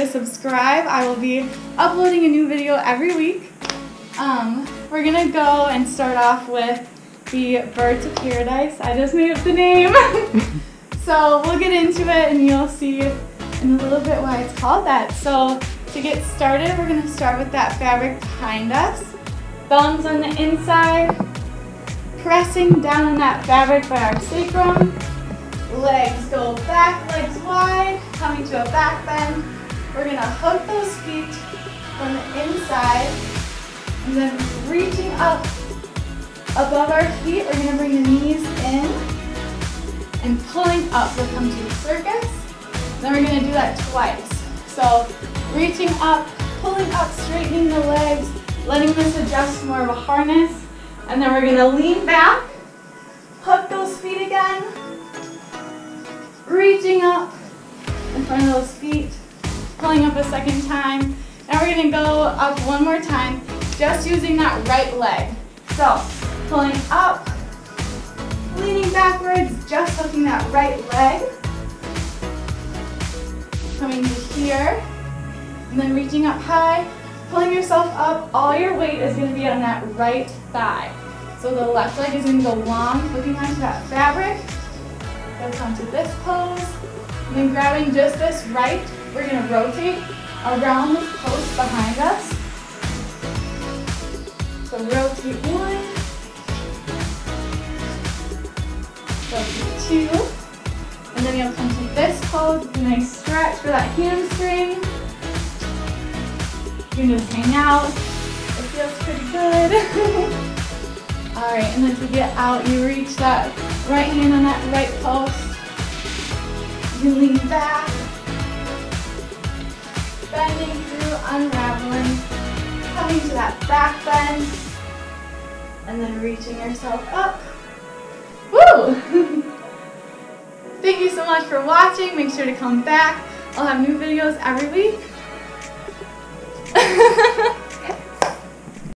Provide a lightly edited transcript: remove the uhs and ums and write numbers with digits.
subscribe. I will be uploading a new video every week. We're going to go and start off with the Birds of Paradise. I just made up the name. So we'll get into it and you'll see in a little bit why it's called that. So to get started, we're going to start with that fabric behind us. Thumbs on the inside, pressing down on that fabric by our sacrum. Legs go back, legs wide, coming to a back bend. We're going to hook those feet from the inside and then reaching up above our feet. We're going to bring the knees in and pulling up. We'll come to a circus. Then we're going to do that twice. So reaching up, pulling up, straightening the legs, letting this adjust more of a harness. And then we're going to lean back, hook those feet again, reaching up in front of those feet, pulling up a second time. Now we're going to go up one more time, just using that right leg. So pulling up, leaning backwards, just hooking that right leg. Coming to here, and then reaching up high, pulling yourself up. All your weight is going to be on that right thigh. So the left leg is going to go long, hooking onto that fabric. Go come to this pose, and then grabbing just this right, we're going to rotate around this post behind us. So rotate one, rotate two, and then you'll come to this pose, a nice stretch for that hamstring. You can just hang out, it feels pretty good. Alright, and then to get out, you reach that right hand on that right post. You can lean back, bending through, unraveling, coming to that back bend, and then reaching yourself up. Woo! Thank you so much for watching. Make sure to come back. I'll have new videos every week.